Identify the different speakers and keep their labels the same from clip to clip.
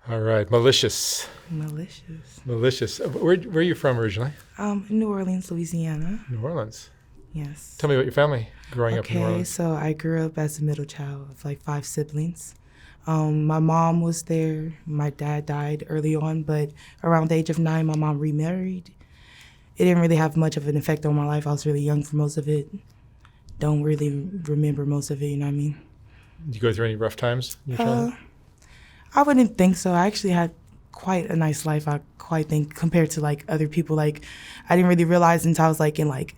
Speaker 1: All right, malicious.
Speaker 2: Malicious.
Speaker 1: Malicious. Where are you from originally?
Speaker 2: New Orleans, Louisiana.
Speaker 1: New Orleans.
Speaker 2: Yes.
Speaker 1: Tell me about your family growing up in New
Speaker 2: Okay,
Speaker 1: Orleans.
Speaker 2: so I grew up as a middle child of like 5 siblings. My mom was there. My dad died early on, but around the age of 9, my mom remarried. It didn't really have much of an effect on my life. I was really young for most of it. Don't really remember most of it, you know what I mean?
Speaker 1: Did you go through any rough times in your childhood?
Speaker 2: I wouldn't think so. I actually had quite a nice life, I quite think, compared to like other people. Like, I didn't really realize until I was like in like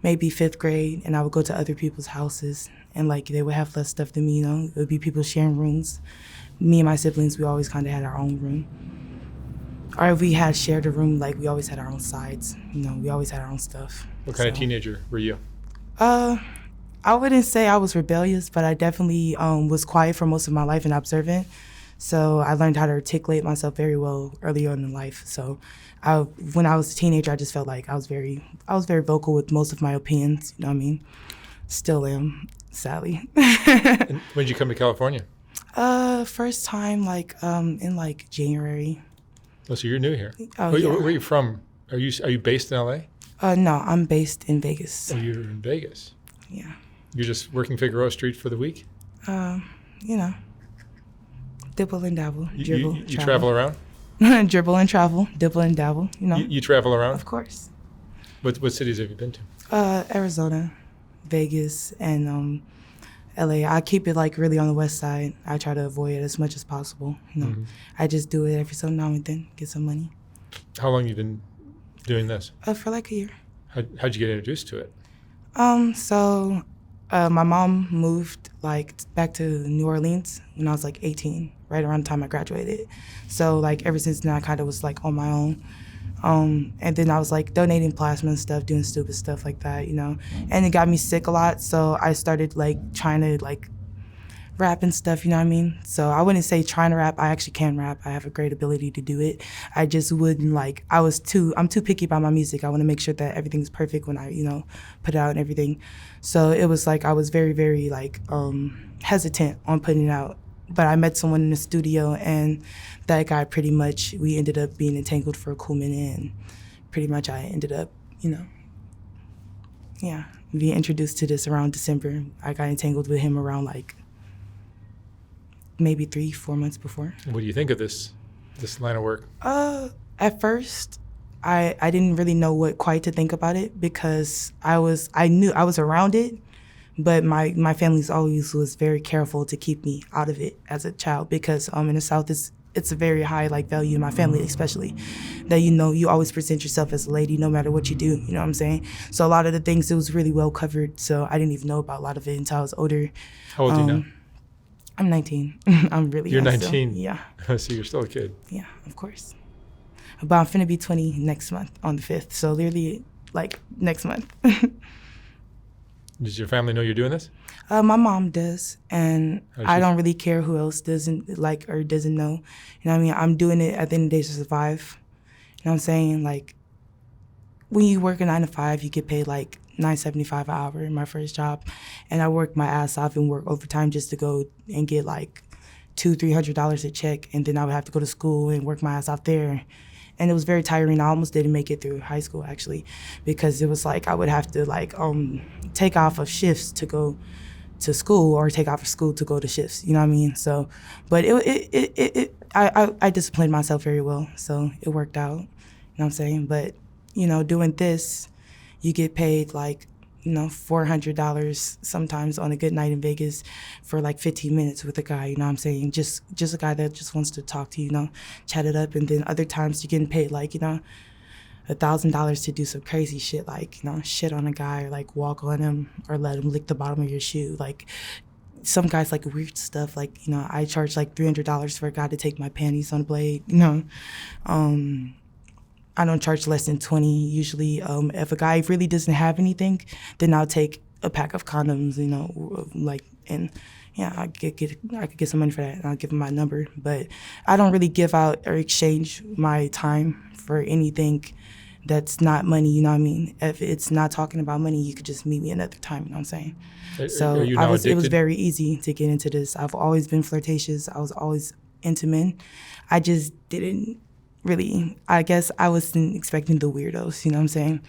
Speaker 2: maybe 5th grade, and I would go to other people's houses and like they would have less stuff than me, you know? It would be people sharing rooms. Me and my siblings, we always kind of had our own room. Or if we had shared a room, like we always had our own sides, you know, we always had our own stuff.
Speaker 1: What kind of teenager were you?
Speaker 2: I wouldn't say I was rebellious, but I definitely was quiet for most of my life and observant. So I learned how to articulate myself very well early on in life. So when I was a teenager, I just felt like I was very vocal with most of my opinions, you know what I mean? Still am, sadly.
Speaker 1: And when did you come to California?
Speaker 2: First time like in like January.
Speaker 1: Oh, so you're new here.
Speaker 2: Oh,
Speaker 1: Where
Speaker 2: yeah.
Speaker 1: are you from? Are you based in LA?
Speaker 2: No, I'm based in Vegas.
Speaker 1: Oh, you're in Vegas.
Speaker 2: Yeah.
Speaker 1: You're just working Figueroa Street for the week?
Speaker 2: You know, dibble and dabble, dribble,
Speaker 1: You travel around?
Speaker 2: dribble and travel, dibble and dabble, you know.
Speaker 1: You travel around?
Speaker 2: Of course.
Speaker 1: What cities have you been to?
Speaker 2: Arizona, Vegas, and LA. I keep it like really on the west side. I try to avoid it as much as possible. You know, I just do it every so now and then, get some money.
Speaker 1: How long you been doing this?
Speaker 2: For like a year.
Speaker 1: How'd you get introduced to it?
Speaker 2: So my mom moved like back to New Orleans when I was like 18, right around the time I graduated. So like ever since then I kind of was like on my own. And then I was like donating plasma and stuff, doing stupid stuff like that, you know. And it got me sick a lot, so I started like trying to like rap and stuff, you know what I mean? So I wouldn't say trying to rap. I actually can rap. I have a great ability to do it. I just wouldn't like, I'm too picky about my music. I want to make sure that everything's perfect when I, you know, put it out and everything. So it was like I was very, very like hesitant on putting it out. But I met someone in the studio, and that guy pretty much, we ended up being entangled for a cool minute, and pretty much I ended up, you know, yeah, being introduced to this around December. I got entangled with him around like maybe 3-4 months before.
Speaker 1: What do you think of this line of work?
Speaker 2: At first, I didn't really know what quite to think about it, because I knew I was around it, but my family's always was very careful to keep me out of it as a child, because in the South it's a very high like value in my family, especially that, you know, you always present yourself as a lady no matter what you do, you know what I'm saying? So a lot of the things, it was really well covered, so I didn't even know about a lot of it until I was older.
Speaker 1: How old are you now?
Speaker 2: I'm 19. I'm really
Speaker 1: You're
Speaker 2: young
Speaker 1: 19?
Speaker 2: still. Yeah.
Speaker 1: So you're still a kid.
Speaker 2: Yeah, of course. But I'm finna be 20 next month on the 5th, so literally like next month.
Speaker 1: Does your family know you're doing this?
Speaker 2: My mom does, and I
Speaker 1: she-
Speaker 2: don't really care who else doesn't like or doesn't know. You know what I mean? I'm doing it at the end of the day to survive. You know what I'm saying? Like, when you work a 9 to 5, you get paid like $9.75 an hour in my first job, and I worked my ass off and work overtime just to go and get like $200-300 a check, and then I would have to go to school and work my ass off there. And it was very tiring. I almost didn't make it through high school, actually, because it was like I would have to like take off of shifts to go to school, or take off of school to go to shifts. You know what I mean? So, but I disciplined myself very well, so it worked out. You know what I'm saying? But you know, doing this, you get paid like, you know, $400 sometimes on a good night in Vegas for like 15 minutes with a guy, you know what I'm saying? Just a guy that just wants to talk to you, you know, chat it up. And then other times you're getting paid like, you know, $1,000 to do some crazy shit, like, you know, shit on a guy, or like walk on him, or let him lick the bottom of your shoe. Like, some guys like weird stuff, like, you know, I charge like $300 for a guy to take my panties on a blade, you know. I don't charge less than 20 usually. If a guy really doesn't have anything, then I'll take a pack of condoms, you know, like, and yeah, I could get some money for that, and I'll give him my number. But I don't really give out or exchange my time for anything that's not money, you know what I mean? If it's not talking about money, you could just meet me another time, you know what I'm saying?
Speaker 1: Are you now
Speaker 2: it was
Speaker 1: addicted?
Speaker 2: very easy to get into this. I've always been flirtatious. I was always into men. I just didn't really, I guess I wasn't expecting the weirdos, you know what I'm saying?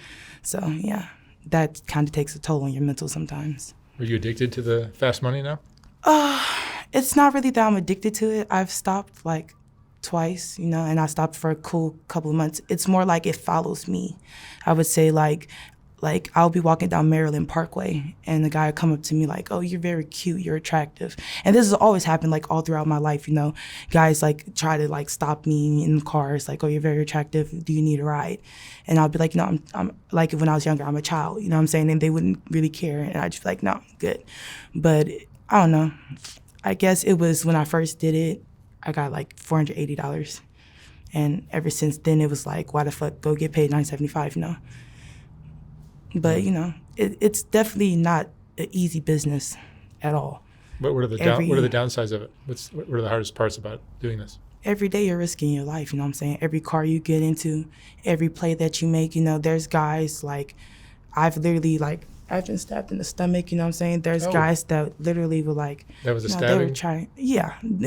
Speaker 2: So yeah, that kind of takes a toll on your mental sometimes.
Speaker 1: Are you addicted to the fast money now?
Speaker 2: It's not really that I'm addicted to it. I've stopped like twice, you know, and I stopped for a cool couple of months. It's more like it follows me. I would say like I'll be walking down Maryland Parkway and the guy would come up to me like, oh, you're very cute, you're attractive. And this has always happened like all throughout my life, you know. Guys like try to like stop me in cars like, oh, you're very attractive, do you need a ride? And I'll be like, no, I'm like when I was younger, I'm a child, you know what I'm saying? And they wouldn't really care. And I'd just be like, no, I'm good. But I don't know. I guess it was when I first did it, I got like $480. And ever since then it was like, why the fuck go get paid $975, you know? But, you know, it's definitely not an easy business at all.
Speaker 1: What are the downsides of it? What are the hardest parts about doing this?
Speaker 2: Every day you're risking your life, you know what I'm saying? Every car you get into, every play that you make, you know, there's guys like, I've been stabbed in the stomach, you know what I'm saying? There's guys that literally were like,
Speaker 1: that was a
Speaker 2: stabbing?
Speaker 1: stabbing?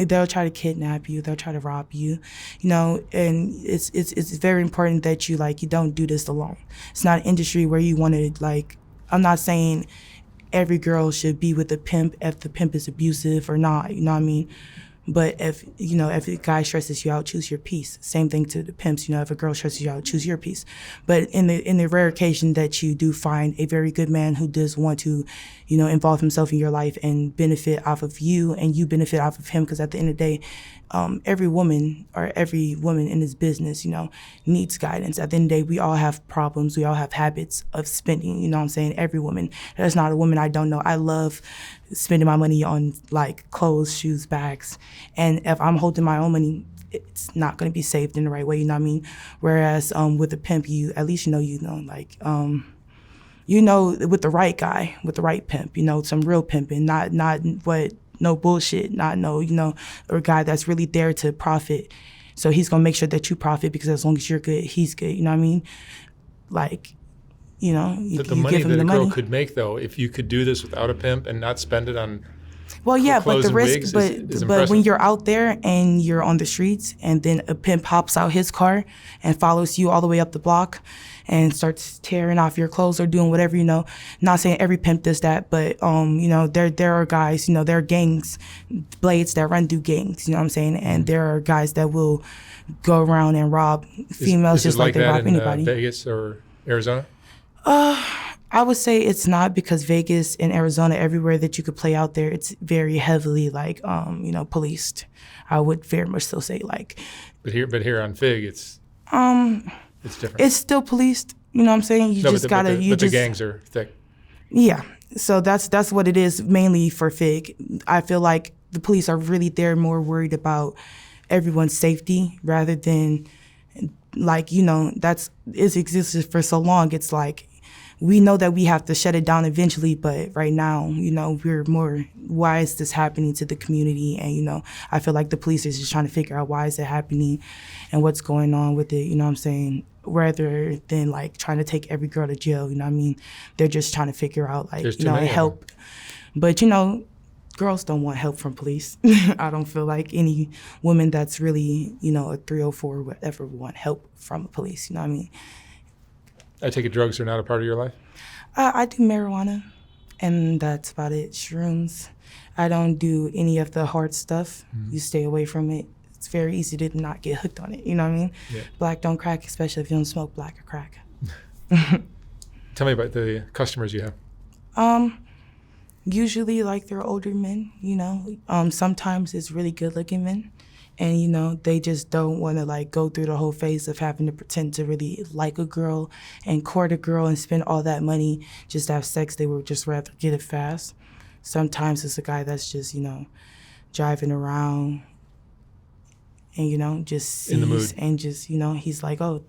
Speaker 2: They'll try to kidnap you, they'll try to rob you, you know, and it's very important that you don't do this alone. It's not an industry where you want to I'm not saying every girl should be with a pimp if the pimp is abusive or not, you know what I mean? But if a guy stresses you out, choose your peace. Same thing to the pimps, you know, if a girl stresses you out, choose your peace. But in the rare occasion that you do find a very good man who does want to, you know, involve himself in your life and benefit off of you and you benefit off of him, because at the end of the day, every woman in this business, you know, needs guidance. At the end of the day, we all have problems. We all have habits of spending, you know what I'm saying? Every woman. There's not a woman I don't know. I love spending my money on like clothes, shoes, bags. And if I'm holding my own money, it's not going to be saved in the right way, you know what I mean? Whereas with a pimp, you at least with the right guy, with the right pimp, you know, some real pimping, not no bullshit, or a guy that's really there to profit. So he's going to make sure that you profit, because as long as you're good, he's good, you know what I mean? Like, you know,
Speaker 1: the money that a girl could make, though, if you could do this without a pimp and not spend it on
Speaker 2: but the risk,
Speaker 1: is
Speaker 2: but when you're out there and you're on the streets and then a pimp hops out his car and follows you all the way up the block and starts tearing off your clothes or doing whatever, you know, not saying every pimp does that, but, you know, there are guys, you know, there are gangs, blades that run through gangs, you know what I'm saying? And there are guys that will go around and rob females just like they rob anybody.
Speaker 1: Vegas or Arizona?
Speaker 2: I would say it's not, because Vegas and Arizona, everywhere that you could play out there, it's very heavily policed. I would very much still say
Speaker 1: But here on Fig, it's different.
Speaker 2: It's still policed. You know what I'm saying?
Speaker 1: The gangs are thick.
Speaker 2: Yeah. So that's what it is mainly for Fig. I feel like the police are really there more worried about everyone's safety rather than it's existed for so long. It's like, we know that we have to shut it down eventually, but right now, you know, we're more, why is this happening to the community? And, you know, I feel like the police is just trying to figure out why is it happening and what's going on with it, you know what I'm saying? Rather than trying to take every girl to jail, you know what I mean? They're just trying to figure out help. But, you know, girls don't want help from police. I don't feel like any woman that's really, you know, a 304 would ever want help from the police, you know what I mean?
Speaker 1: I take it drugs are not a part of your life?
Speaker 2: I do marijuana, and that's about it. Shrooms. I don't do any of the hard stuff. Mm-hmm. You stay away from it. It's very easy to not get hooked on it, you know what I mean? Yeah. Black don't crack, especially if you don't smoke black or crack.
Speaker 1: Tell me about the customers you have.
Speaker 2: Usually, they're older men, you know. Sometimes it's really good-looking men. And, you know, they just don't want to, go through the whole phase of having to pretend to really like a girl and court a girl and spend all that money just to have sex. They would just rather get it fast. Sometimes it's a guy that's just, you know, driving around and, you know, just sees and just, you know, he's like, oh,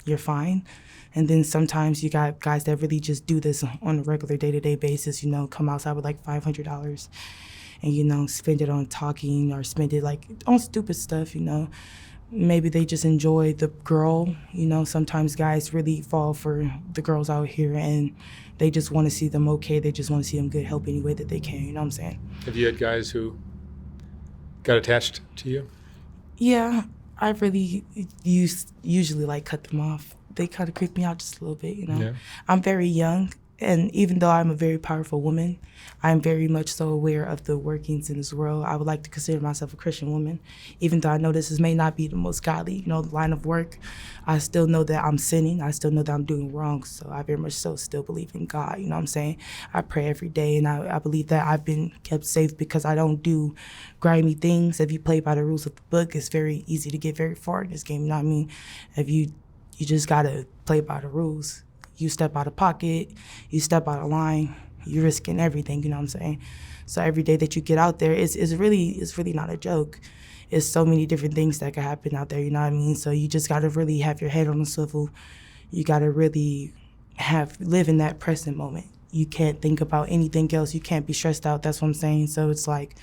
Speaker 2: you're fine. And then sometimes you got guys that really just do this on a regular day-to-day basis, you know, come outside with $500. And, you know, spend it on talking or spend it on stupid stuff, you know. Maybe they just enjoy the girl, you know. Sometimes guys really fall for the girls out here and they just want to see them okay. They just want to see them good, help any way that they can, you know what I'm saying?
Speaker 1: Have you had guys who got attached to you?
Speaker 2: Yeah, I really usually like cut them off. They kind of creep me out just a little bit, you know.
Speaker 1: Yeah.
Speaker 2: I'm very young, and even though I'm a very powerful woman, I'm very much so aware of the workings in this world. I would like to consider myself a Christian woman, even though I know this may not be the most godly, line of work. I still know that I'm sinning. I still know that I'm doing wrong. So I very much so still believe in God. You know what I'm saying? I pray every day, and I believe that I've been kept safe because I don't do grimy things. If you play by the rules of the book, it's very easy to get very far in this game. You know what I mean? If you just gotta play by the rules. You step out of pocket, you step out of line, you're risking everything, you know what I'm saying? So every day that you get out there, it's really not a joke. It's so many different things that can happen out there, you know what I mean? So you just gotta really have your head on the swivel. You gotta really live in that present moment. You can't think about anything else. You can't be stressed out, that's what I'm saying. So it's like,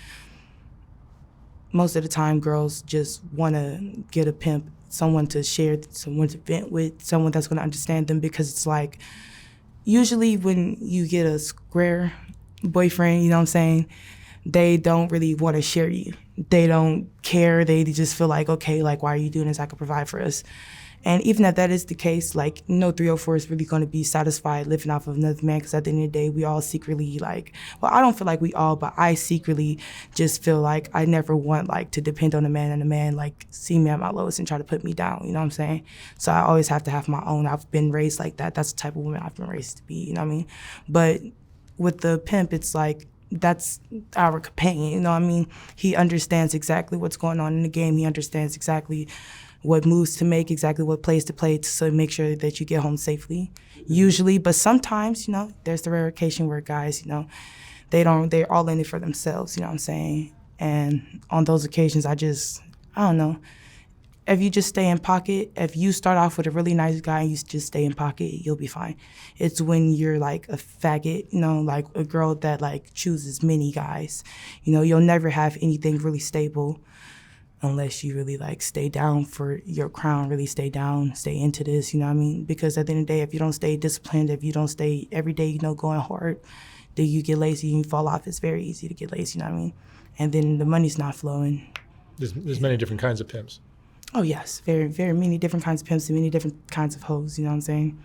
Speaker 2: most of the time girls just wanna get a pimp, someone to share, someone to vent with, someone that's gonna understand them, because it's like, usually when you get a square boyfriend, you know what I'm saying, they don't really want to share you. They don't care. They just feel like, okay, like, why are you doing this? I could provide for us. And even if that is the case, like, no 304 is really going to be satisfied living off of another man, because at the end of the day, we all secretly, like, well, I don't feel like we all, but I secretly just feel like I never want, like, to depend on a man, and a man, like, see me at my lowest and try to put me down, you know what I'm saying? So I always have to have my own. I've been raised like that. That's the type of woman I've been raised to be, you know what I mean? But with the pimp, it's like, that's our companion, you know what I mean? He understands exactly what's going on in the game. He understands exactly what moves to make, exactly what plays to play, to make sure that you get home safely, usually. But sometimes, there's the rare occasion where guys, they're all in it for themselves, you know what I'm saying? And on those occasions, I don't know. If you just stay in pocket, if you start off with a really nice guy and you just stay in pocket, you'll be fine. It's when you're like a faggot, like a girl that like chooses many guys, you'll never have anything really stable unless you really like stay down for your crown, really stay down, stay into this, you know what I mean? Because at the end of the day, if you don't stay disciplined, if you don't stay every day, going hard, then you get lazy and you fall off. It's very easy to get lazy, you know what I mean? And then the money's not flowing.
Speaker 1: There's many different kinds of pimps.
Speaker 2: Oh yes, very, very many different kinds of pimps and many different kinds of hoes, you know what I'm saying?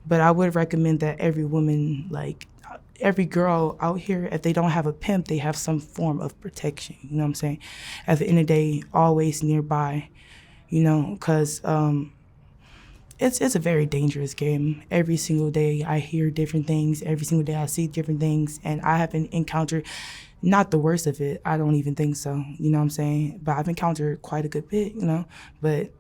Speaker 2: But I would recommend that every woman, like every girl out here, if they don't have a pimp, they have some form of protection, you know what I'm saying? At the end of the day, always nearby, because it's a very dangerous game. Every single day I hear different things, every single day I see different things, and I haven't encountered not the worst of it. I don't even think so, you know what I'm saying? But I've encountered quite a good bit, But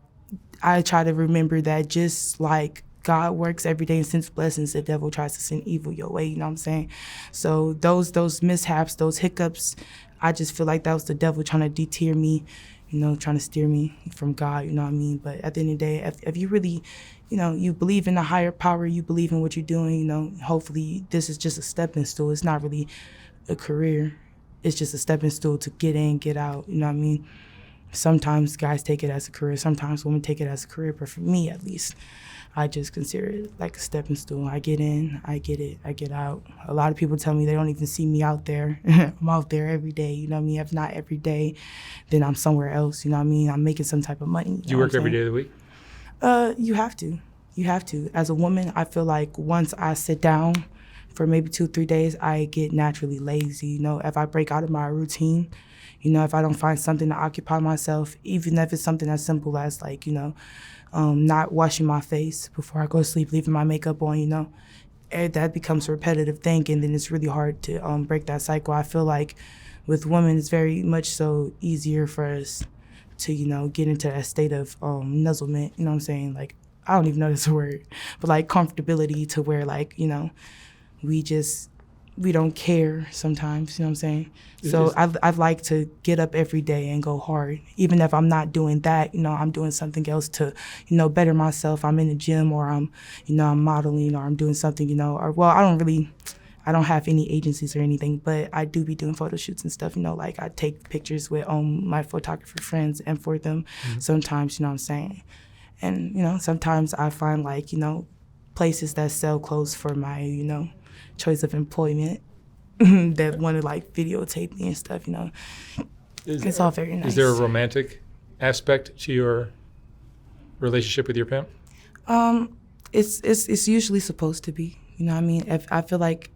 Speaker 2: I try to remember that just like God works every day and sends blessings, the devil tries to send evil your way, you know what I'm saying? So those mishaps, those hiccups, I just feel like that was the devil trying to deter me, trying to steer me from God, you know what I mean? But at the end of the day, if you really, you believe in a higher power, you believe in what you're doing, hopefully this is just a stepping stool. It's not really a career. It's just a stepping stool to get in, get out, you know what I mean? Sometimes guys take it as a career, sometimes women take it as a career, but for me at least, I just consider it like a stepping stool. I get in, I get it, I get out. A lot of people tell me they don't even see me out there. I'm out there every day, you know what I mean? If not every day, then I'm somewhere else, you know what I mean? I'm making some type of money.
Speaker 1: Do you work every day of the week?
Speaker 2: You have to. You have to. As a woman, I feel like once I sit down for maybe 2-3 days, I get naturally lazy. If I break out of my routine, if I don't find something to occupy myself, even if it's something as simple as like, not washing my face before I go to sleep, leaving my makeup on, that becomes a repetitive thing, and then it's really hard to break that cycle. I feel like with women, it's very much so easier for us to, get into that state of nuzzlement, you know what I'm saying? Like, I don't even know this word, but like comfortability to where like, we don't care sometimes, you know what I'm saying? So I'd like to get up every day and go hard. Even if I'm not doing that, I'm doing something else to, better myself. I'm in the gym, or I'm modeling, or I'm doing something, or, well, I don't have any agencies or anything, but I do be doing photo shoots and stuff, like I take pictures with my photographer friends and for them sometimes, you know what I'm saying? And, sometimes I find like, places that sell clothes for my, choice of employment that want to like videotape me and stuff, it's all very nice.
Speaker 1: Is there a romantic aspect to your relationship with your pimp?
Speaker 2: It's usually supposed to be. You know what I mean? If I feel like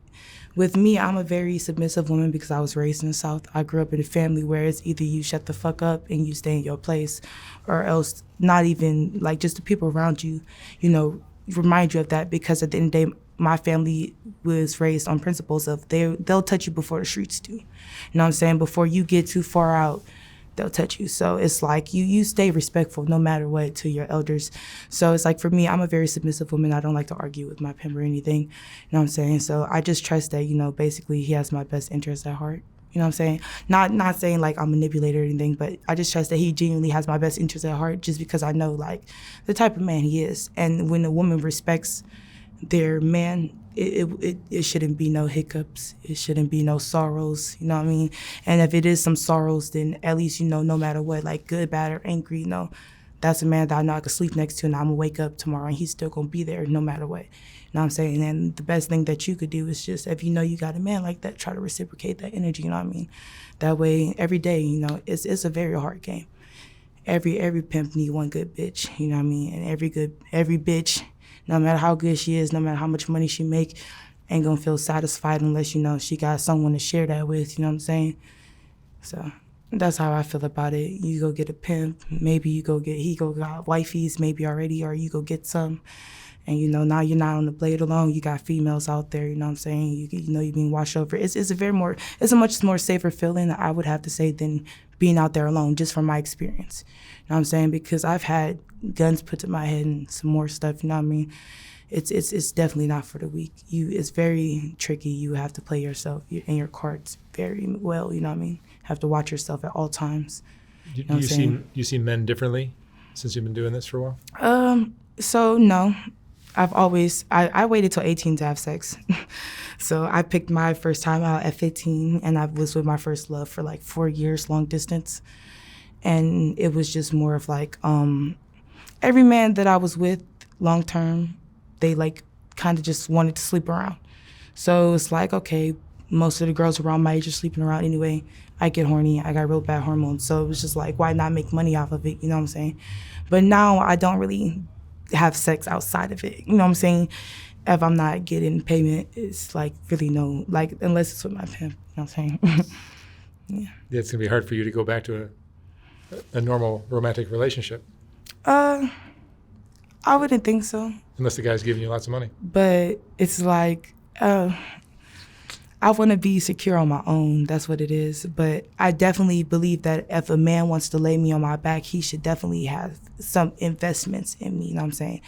Speaker 2: with me, I'm a very submissive woman because I was raised in the South. I grew up in a family where it's either you shut the fuck up and you stay in your place, or else not even, like, just the people around you, you know, remind you of that, because at the end of the day, my family was raised on principles of they'll touch you before the streets do. You know what I'm saying? Before you get too far out, they'll touch you. So it's like you stay respectful no matter what to your elders. So it's like, for me, I'm a very submissive woman. I don't like to argue with my pimp or anything. You know what I'm saying? So I just trust that, you know, basically he has my best interest at heart. You know what I'm saying? Not saying like I'm manipulated or anything, but I just trust that he genuinely has my best interest at heart, just because I know like the type of man he is. And when a woman respects their man, it shouldn't be no hiccups. It shouldn't be no sorrows, you know what I mean? And if it is some sorrows, then at least, you know, no matter what, like good, bad, or angry, you know, that's a man that I know I could sleep next to, and I'm gonna wake up tomorrow and he's still gonna be there no matter what. You know what I'm saying? And the best thing that you could do is just, if you know you got a man like that, try to reciprocate that energy, you know what I mean? That way, every day, you know, it's a very hard game. Every pimp need one good bitch, you know what I mean? And every bitch, no matter how good she is, no matter how much money she make, ain't gonna feel satisfied unless, you know, she got someone to share that with, you know what I'm saying? So that's how I feel about it. You go get a pimp, maybe he go got wifeys maybe already, or you go get some. And, you know, now you're not on the blade alone. You got females out there, you know what I'm saying? You know, you're being washed over. It's a much more safer feeling, I would have to say, than being out there alone, just from my experience. You know what I'm saying? Because I've had guns put to my head and some more stuff, you know what I mean? It's definitely not for the weak. It's very tricky. You have to play yourself and your cards very well, you know what I mean? Have to watch yourself at all times.
Speaker 1: Do you see men differently since you've been doing this for a while?
Speaker 2: So no. I waited till 18 to have sex. So I picked my first time out at 15, and I was with my first love for like 4 years, long distance. And it was just more of like, every man that I was with long term, they like kind of just wanted to sleep around. So it's like, okay, most of the girls around my age are sleeping around anyway. I get horny, I got real bad hormones. So it was just like, why not make money off of it, you know what I'm saying? But now I don't really have sex outside of it, you know what I'm saying? If I'm not getting payment, it's like really no, like, unless it's with my pimp, you know what I'm saying? Yeah.
Speaker 1: It's gonna be hard for you to go back to a normal romantic relationship.
Speaker 2: I wouldn't think so.
Speaker 1: Unless the guy's giving you lots of money.
Speaker 2: But it's like, I want to be secure on my own. That's what it is. But I definitely believe that if a man wants to lay me on my back, he should definitely have some investments in me. You know what I'm saying?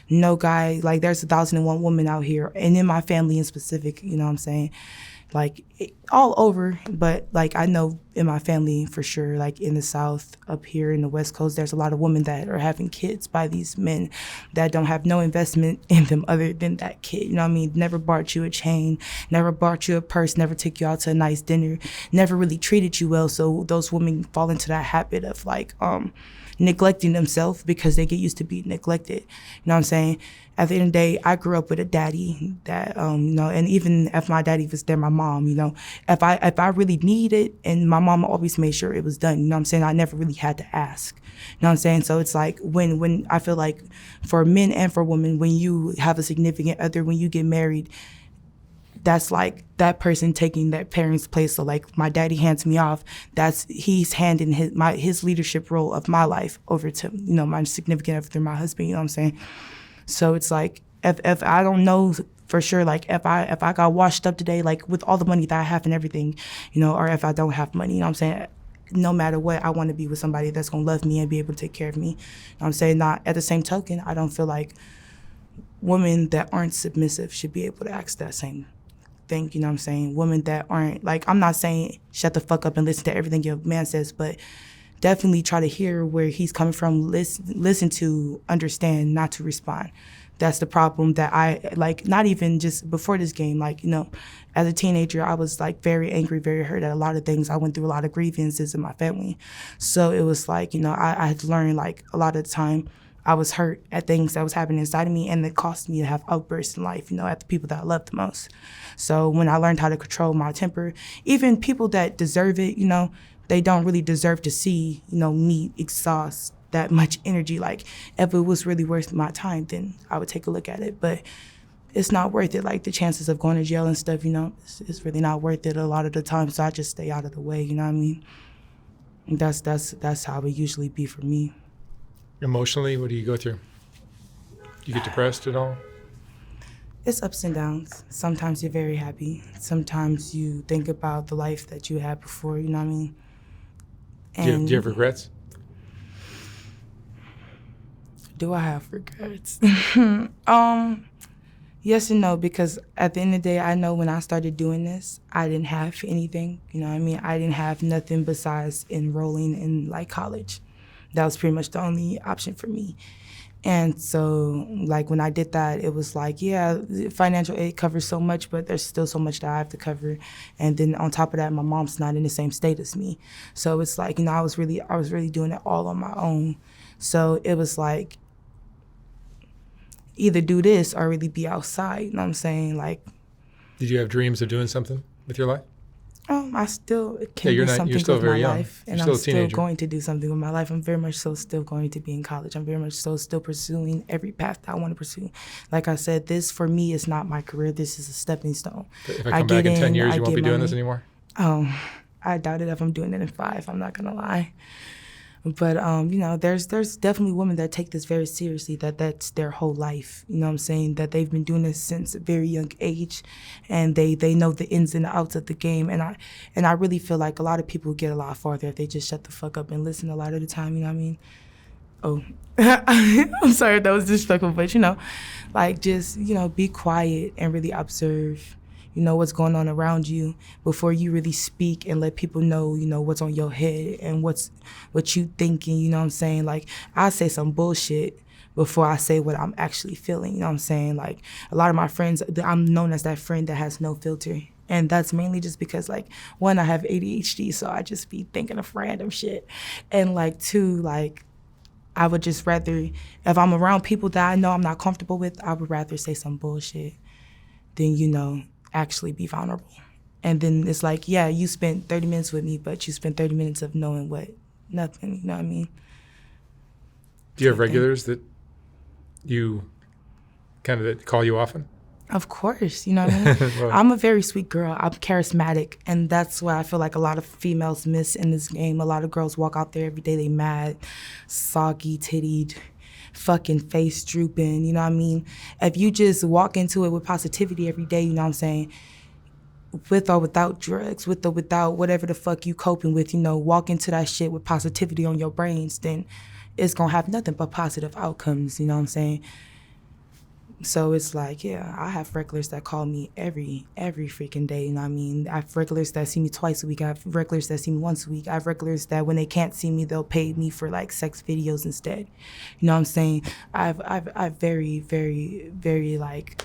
Speaker 2: No guy, like, there's 1,001 women out here, and in my family in specific, you know what I'm saying? Like, all over, but like, I know in my family for sure, like in the South, up here in the West Coast, there's a lot of women that are having kids by these men that don't have no investment in them other than that kid. You know what I mean? Never bought you a chain, never bought you a purse, never took you out to a nice dinner, never really treated you well. So those women fall into that habit of like, neglecting themselves because they get used to being neglected. You know what I'm saying? At the end of the day, I grew up with a daddy that, you know, and even if my daddy was there, my mom, you know, if I really need it, and my mom always made sure it was done, you know what I'm saying? I never really had to ask. You know what I'm saying? So it's like when I feel like for men and for women, when you have a significant other, when you get married, that's like that person taking that parent's place. So like my daddy hands me off, he's handing his leadership role of my life over to, you know, my significant other, my husband, you know what I'm saying? So it's like, if I don't know for sure, like if I got washed up today, like with all the money that I have and everything, you know, or if I don't have money, you know what I'm saying? No matter what, I want to be with somebody that's going to love me and be able to take care of me. You know what I'm saying? Not at the same token, I don't feel like women that aren't submissive should be able to ask that same thing, you know what I'm saying? Women that aren't, like, I'm not saying shut the fuck up and listen to everything your man says, but definitely try to hear where he's coming from, listen to, understand, not to respond. That's the problem that I, like, not even just before this game, like, you know, as a teenager, I was, like, very angry, very hurt at a lot of things. I went through a lot of grievances in my family. So it was like, you know, I had to learn, like, a lot of the time I was hurt at things that was happening inside of me, and it cost me to have outbursts in life, you know, at the people that I loved the most. So when I learned how to control my temper, even people that deserve it, you know, they don't really deserve to see, me exhaust that much energy. Like, if it was really worth my time, then I would take a look at it. But it's not worth it. Like, the chances of going to jail and stuff, it's really not worth it a lot of the time. So I just stay out of the way, you know what I mean? And that's how it usually be for me.
Speaker 1: Emotionally, what do you go through? Do you get depressed at all?
Speaker 2: It's ups and downs. Sometimes you're very happy. Sometimes you think about the life that you had before, you know what I mean? And
Speaker 1: Do you have regrets?
Speaker 2: do I have regrets? Yes and no, because at the end of the day, I know when I started doing this, I didn't have anything, you know what I mean? I didn't have nothing besides enrolling in, like, college. That was pretty much the only option for me. And so, like, when I did that, it was like, yeah, financial aid covers so much, but there's still so much that I have to cover. And then on top of that, my mom's not in the same state as me. So it's like, I was really doing it all on my own. So it was like, either do this or really be outside, you know what I'm saying? Like,
Speaker 1: did you have dreams of doing something with your life?
Speaker 2: I still can do something
Speaker 1: you're still
Speaker 2: with
Speaker 1: very
Speaker 2: my
Speaker 1: young.
Speaker 2: life.
Speaker 1: You're
Speaker 2: And
Speaker 1: still
Speaker 2: I'm
Speaker 1: a
Speaker 2: still
Speaker 1: teenager.
Speaker 2: going to do something with my life. I'm very much so still going to be in college. I'm very much so still pursuing every path that I want to pursue. Like I said, this for me is not my career. This is a stepping stone.
Speaker 1: If I come back in 10 years, you won't be doing this anymore?
Speaker 2: I doubt it if I'm doing it in 5. I'm not going to lie. But, there's definitely women that take this very seriously, that's their whole life, you know what I'm saying, that they've been doing this since a very young age, and they know the ins and outs of the game. And I really feel like a lot of people get a lot farther if they just shut the fuck up and listen a lot of the time, you know what I mean? Oh, I'm sorry if that was disrespectful, but, like, just, be quiet and really observe, what's going on around you before you really speak and let people know, what's on your head and what you thinking, you know what I'm saying? Like, I say some bullshit before I say what I'm actually feeling, you know what I'm saying? Like, a lot of my friends, I'm known as that friend that has no filter. And that's mainly just because, like, 1, I have ADHD, so I just be thinking of random shit. And, like, 2, like, I would just rather, if I'm around people that I know I'm not comfortable with, I would rather say some bullshit than, actually be vulnerable. And then it's like, yeah, you spent 30 minutes with me, but you spent 30 minutes of knowing what? Nothing, you know what I mean?
Speaker 1: Do you have regulars that you that call you often?
Speaker 2: Of course, you know what I mean?
Speaker 1: Well,
Speaker 2: I'm a very sweet girl. I'm charismatic, and that's what I feel like a lot of females miss in this game. A lot of girls walk out there every day, they mad, soggy, tittied, fucking face drooping, you know what I mean? If you just walk into it with positivity every day, you know what I'm saying, with or without drugs, with or without whatever the fuck you coping with, walk into that shit with positivity on your brains, then it's gonna have nothing but positive outcomes, you know what I'm saying? So it's like, yeah, I have regulars that call me every freaking day, you know what I mean? I have regulars that see me twice a week. I have regulars that see me once a week. I have regulars that when they can't see me, they'll pay me for, like, sex videos instead. You know what I'm saying? I've very, very, very, like,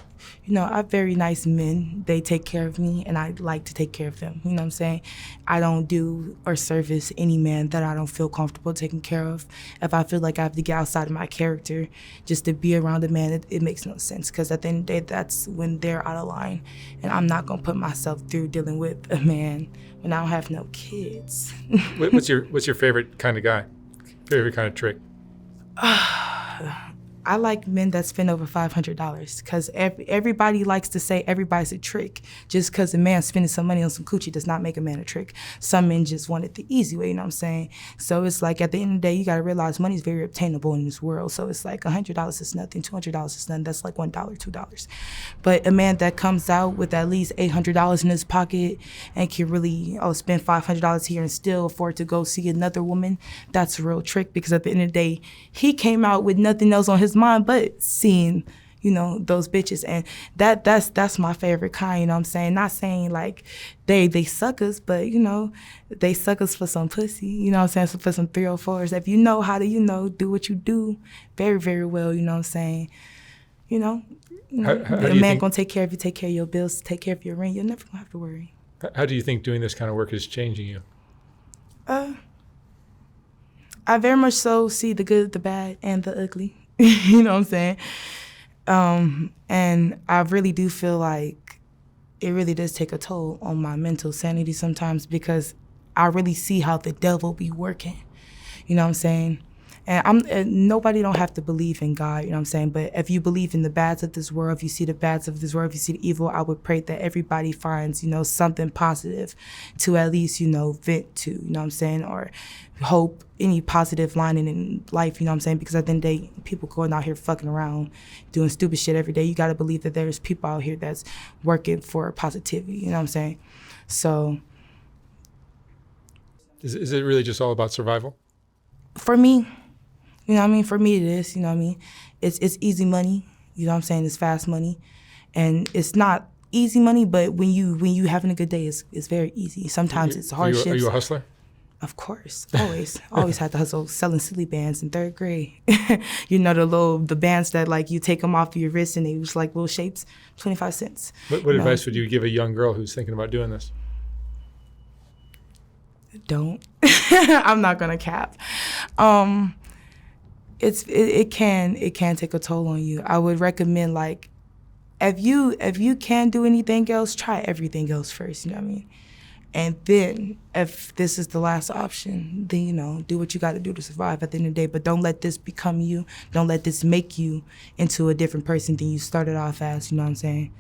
Speaker 2: I have very nice men. They take care of me, and I like to take care of them. You know what I'm saying? I don't do or service any man that I don't feel comfortable taking care of. If I feel like I have to get outside of my character just to be around a man, it makes no sense, because at the end of the day, that's when they're out of line. And I'm not going to put myself through dealing with a man when I don't have no kids.
Speaker 1: What's your favorite kind of guy? Favorite kind of trick?
Speaker 2: I like men that spend over $500, because everybody likes to say everybody's a trick. Just because a man spending some money on some coochie does not make a man a trick. Some men just want it the easy way, you know what I'm saying? So it's like, at the end of the day, you got to realize money is very obtainable in this world. So it's like $100 is nothing, $200 is nothing. That's like $1, $2. But a man that comes out with at least $800 in his pocket and can really spend $500 here and still afford to go see another woman, that's a real trick, because at the end of the day, he came out with nothing else on his mind but seeing, those bitches. And that's my favorite kind, you know what I'm saying? Not saying like they suck us, but they suck us for some pussy, you know what I'm saying? So for some 304s. If you know how to, do what you do very, very well, you know what I'm saying?
Speaker 1: How
Speaker 2: a man gonna take care of you, take care of your bills, take care of your rent. You're never gonna have to worry.
Speaker 1: How do you think doing this kind of work is changing you?
Speaker 2: I very much so see the good, the bad, and the ugly. You know what I'm saying? And I really do feel like it really does take a toll on my mental sanity sometimes, because I really see how the devil be working. You know what I'm saying? And nobody don't have to believe in God, you know what I'm saying? But if you believe in the bads of this world, if you see the bads of this world, if you see the evil, I would pray that everybody finds, something positive to at least, vent to, you know what I'm saying? Or hope, any positive lining in life, you know what I'm saying? Because at the end of the day, people going out here fucking around, doing stupid shit every day. You got to believe that there's people out here that's working for positivity, you know what I'm saying? So.
Speaker 1: Is it really just all about survival?
Speaker 2: For me, you know what I mean? For me it is, you know what I mean? It's easy money, you know what I'm saying? It's fast money. And it's not easy money, but when you having a good day, it's very easy. Sometimes it's hardships.
Speaker 1: Are you a hustler?
Speaker 2: Of course, always had to hustle, selling silly bands in 3rd grade. The bands that like you take them off your wrist and they was like little shapes, 25 cents.
Speaker 1: What advice would you give a young girl who's thinking about doing this?
Speaker 2: Don't. I'm not gonna cap. It can take a toll on you. I would recommend like if you can't do anything else, try everything else first, you know what I mean? And then if this is the last option, then do what you gotta do to survive at the end of the day. But don't let this become you. Don't let this make you into a different person than you started off as, you know what I'm saying?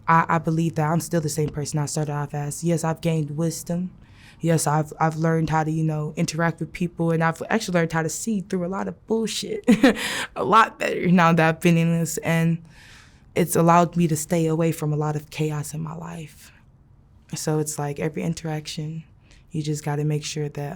Speaker 2: I believe that I'm still the same person I started off as. Yes, I've gained wisdom. Yes, I've learned how to, interact with people, and I've actually learned how to see through a lot of bullshit a lot better now that I've been in this, and it's allowed me to stay away from a lot of chaos in my life. So it's like every interaction, you just got to make sure that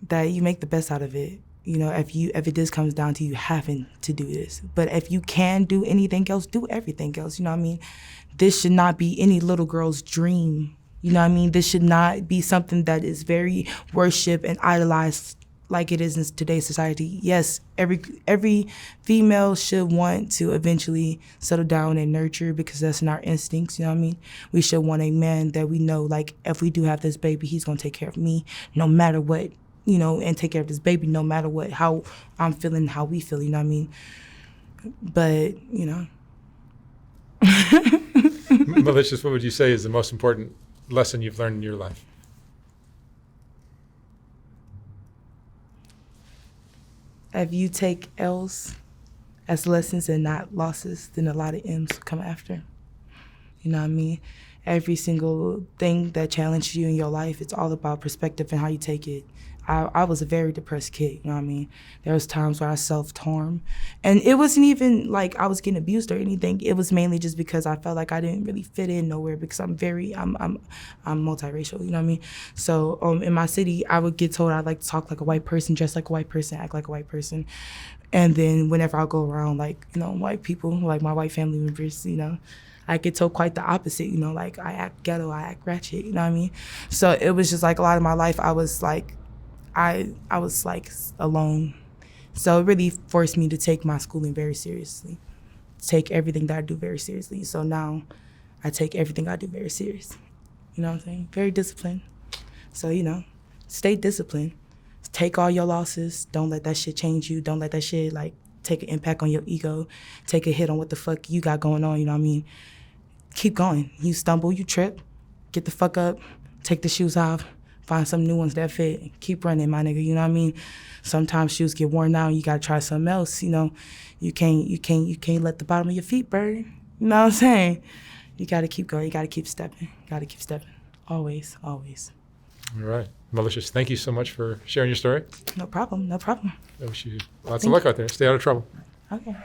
Speaker 2: that you make the best out of it. If it just comes down to you having to do this. But if you can do anything else, do everything else, you know what I mean? This should not be any little girl's dream, you know what I mean? This should not be something that is very worshipped and idolized like it is in today's society. Yes, every female should want to eventually settle down and nurture because that's in our instincts, you know what I mean? We should want a man that we know, like, if we do have this baby, he's gonna take care of me no matter what. And take care of this baby no matter what, how I'm feeling, how we feel, you know what I mean? But,
Speaker 1: Malicious, what would you say is the most important lesson you've learned in your life?
Speaker 2: If you take L's as lessons and not losses, then a lot of M's come after. You know what I mean? Every single thing that challenges you in your life, it's all about perspective and how you take it. I was a very depressed kid, you know what I mean? There was times where I self-harmed. And it wasn't even like I was getting abused or anything. It was mainly just because I felt like I didn't really fit in nowhere because I'm multiracial, you know what I mean? So in my city, I would get told I like to talk like a white person, dress like a white person, act like a white person. And then whenever I go around like, white people, like my white family members, I get told quite the opposite, like I act ghetto, I act ratchet, you know what I mean? So it was just like a lot of my life I was like, I was like alone. So it really forced me to take my schooling very seriously, take everything that I do very seriously. So now I take everything I do very serious. You know what I'm saying? Very disciplined. So, stay disciplined. Take all your losses. Don't let that shit change you. Don't let that shit like take an impact on your ego. Take a hit on what the fuck you got going on, you know what I mean? Keep going. You stumble, you trip, get the fuck up, take the shoes off, find some new ones that fit, keep running, my nigga, you know what I mean? Sometimes shoes get worn out, you gotta try something else, You can't let the bottom of your feet burn, you know what I'm saying? You gotta keep going, you gotta keep stepping, always, always.
Speaker 1: All right. Malicious, thank you so much for sharing your story.
Speaker 2: No problem.
Speaker 1: I wish you lots of luck out there. Stay out of trouble.
Speaker 2: Okay.